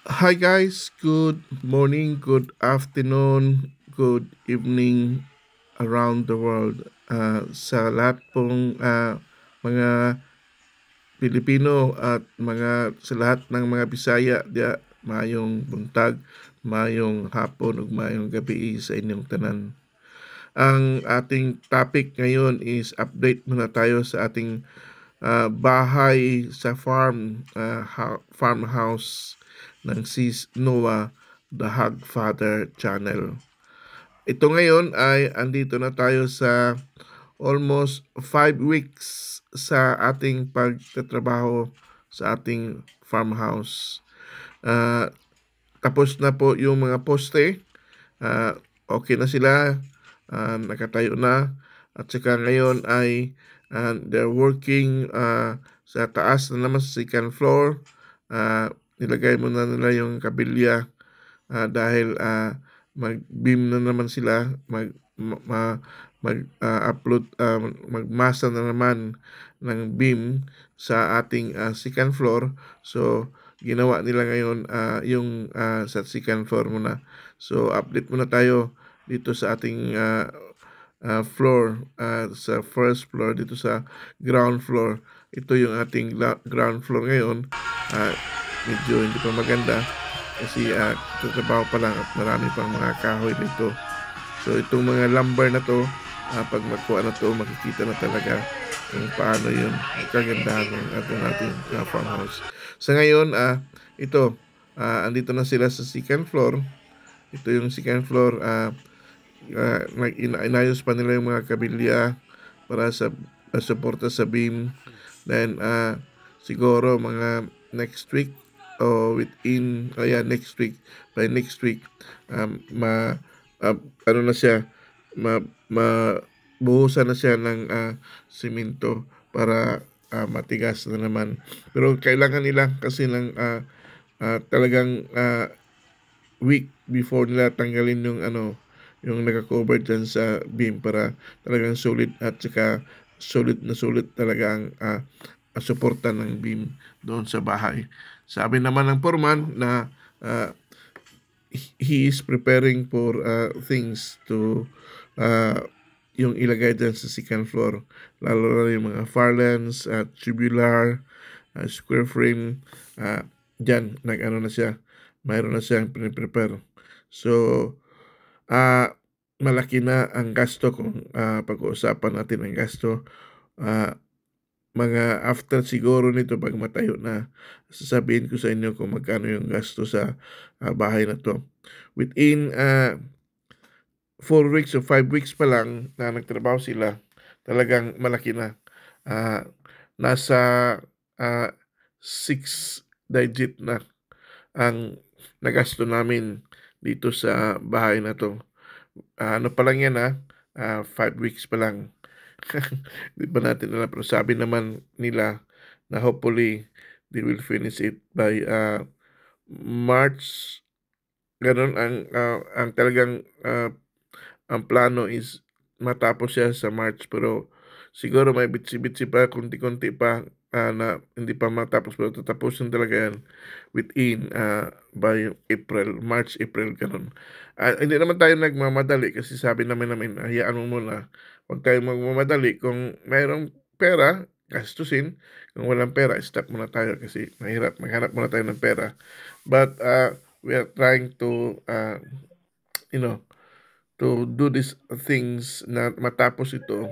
Hi guys, good morning, good afternoon, good evening around the world. Sa lahat pong mga Pilipino at sa lahat ng mga Bisaya, mayong buntag, mayong hapon ug mayong gabi sa inyong tanan. Ang ating topic ngayon is update muna tayo sa ating bahay sa farmhouse ng Sis Noah, The Hogfather Channel. Ito ngayon ay andito na tayo sa almost 5 weeks sa ating pagtatrabaho sa ating farmhouse. Uh, Tapos na po yung mga poste. Okay na sila. Nakatayo na. At saka ngayon ay they're working sa taas na naman sa second floor. Nilagay mo na nila yung kabilya dahil mag-beam na naman sila, upload, magmasa na naman ng beam sa ating second floor. So, ginawa nila ngayon yung sa second floor muna. So, update muna tayo dito sa ating floor, sa first floor, dito sa ground floor. Ito yung ating ground floor ngayon. Uh, Medyo hindi pa maganda kasi tatrabaho pa lang at marami pang mga kahoy dito. So itong mga lumber na to, pag magkuha na to, makikita na talaga kung paano yung kagandahan ng ating farmhouse. Sa ngayon, ito, andito na sila sa second floor. Ito yung second floor. Inayos pa nila yung mga kabilya para sa suporta sa beam. Then, siguro mga next week o within, next week, by next week, ma, ano na siya, buhusan na siya ng simento para matigas na naman. Pero kailangan nila kasi ng talagang week before nila tanggalin yung yung naka-cover dyan sa beam para talagang solid at saka sulit talaga ang suporta ng beam doon sa bahay. Sabi naman ng foreman na uh, he is preparing for things to uh, yung ilagay dyan sa second floor, lalo na yung mga farlands at tubular, square frame, dyan nag-ano na siya, mayroon na siyang prepare. So malaki na ang gasto kung pag-uusapan natin ang gasto. Mga after siguro nito pag matayo na, sasabihin ko sa inyo kung magkano yung gasto sa bahay na to. Within 4 weeks o 5 weeks pa lang na nagtrabaho sila, talagang malaki na. Nasa 6 digit na ang nagasto namin dito sa bahay na to. Ano pa lang yan 5 weeks pa lang. Di pa natin alam pero sabi naman nila na hopefully they will finish it by March. Ganun ang talagang ang plano is matapos siya sa March pero siguro may bitsi-bitsi pa, konti-konti pa na hindi pa matapos pero tatapusin talaga yan within by April, March, April, ganun. Hindi naman tayo nagmamadali kasi sabi namin, hayaan mo muna. Huwag tayong magmamadali. Kung mayroong pera, gastusin. Kung walang pera, stop muna tayo kasi mahirap. Maghanap muna tayo ng pera. But we are trying to, you know, to do these things na matapos ito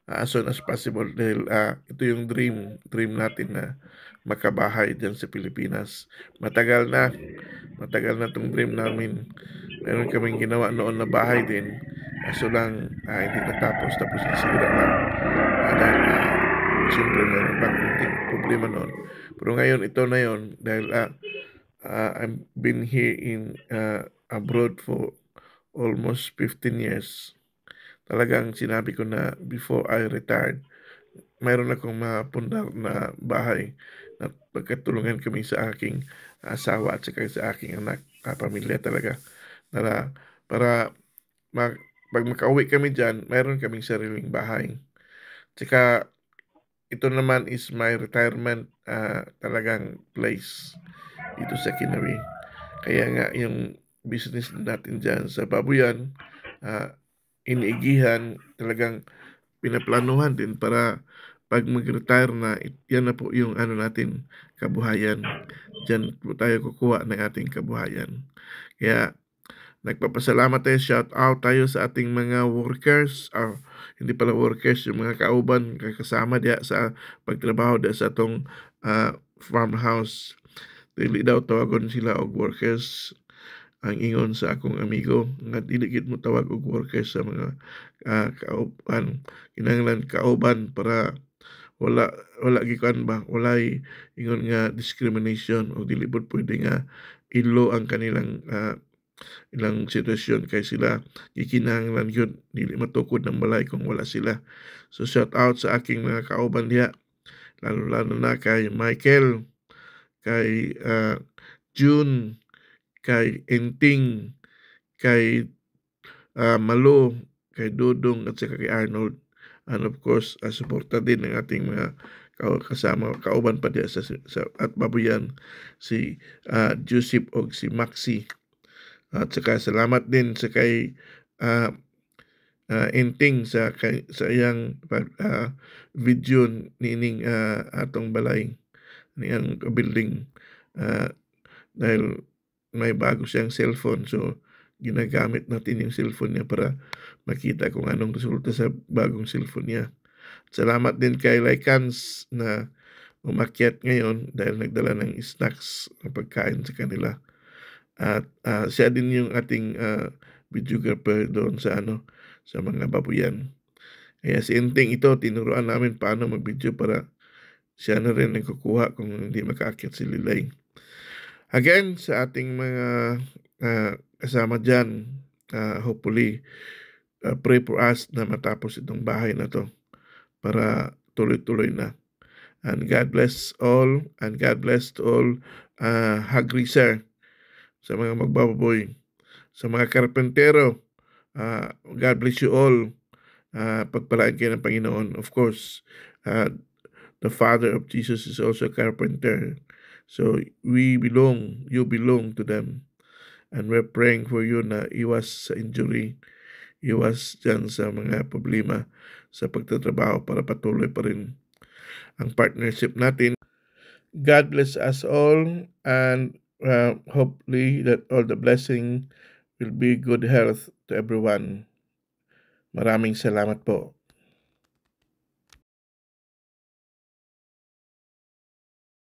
as soon as possible dahil ito yung dream natin na makabahay dyan sa Pilipinas. Matagal na itong dream namin. Meron kaming ginawa noon na bahay din. Kaso lang, hindi natapos. Tapos nasira lang. Dahil, siyempre, meron pang kunting problema noon. Pero ngayon, ito na yon dahil I've been here in abroad for almost 15 years. Talagang sinabi ko na before I retired, mayroon akong mapundar na bahay na pagkatulungan kami sa aking asawa at saka sa aking anak, pamilya talaga. Para ma- pag makauwi kami dyan, mayroon kaming sariling bahay. Tsaka ito naman is my retirement talagang place dito sa Kinawi. Kaya nga yung business natin diyan sa babuyan, ah, iniigihan, talagang pinaplanuhan din para 'pag mag-retire na, yan na po yung ano natin, kabuhayan. Diyan po tayo kukuha ng ating kabuhayan. Kaya nagpapasalamat tayo, shout out tayo sa ating mga workers, hindi pala workers, yung mga kauban, kasama diya sa pagtrabaho diya sa atong farmhouse. Dili daw tawagon sila og workers, ang ingon sa akong amigo nga dili gid mo tawag og workers sa mga kauban, kinahanglan kauban para wala wala gikuan ba, walay ingon nga discrimination o dili pod pwede nga ilo ang kanilang ilang sitwasyon kay sila gikinahanglan yun dili matukod ng balay kung wala sila. So shout out sa aking mga kauban diha, lalo na kay Michael, kay June, kay Enting, kay Malo, kay Dudong at saka kay Arnold. And of course, suporta din ng ating mga kasama, kauban pa diya sa at babuyan, si Joseph o si Maxi. At saka salamat din sa kay ah, Enting sa iyang video nining atong balay niyang building, ah, dahil may bago siyang cellphone, so ginagamit natin yung cellphone niya para makita kung anong resulta sa bagong cellphone niya. Salamat din kay Lycans na umakyat ngayon dahil nagdala ng snacks na pagkain sa kanila. At siya din yung ating videographer doon sa sa mga babuyan. Kaya si Enting ito, tinuruan namin paano mag-video para siya na rin ang kukuha kung hindi makaakyat si Lilay. Again, sa ating mga kasama dyan, hopefully, pray for us na matapos itong bahay na to para tuloy-tuloy na. And God bless all, and God bless to all hog raiser, sa mga magbababoy, sa mga karpentero, God bless you all. Pagpalain kayo ng Panginoon. Of course, the father of Jesus is also a carpenter. So you belong to them. And we're praying for you na iwas sa injury, iwas dyan sa mga problema sa pagtatrabaho para patuloy pa rin ang partnership natin. God bless us all, and hopefully that all the blessing will be good health to everyone. Maraming salamat po.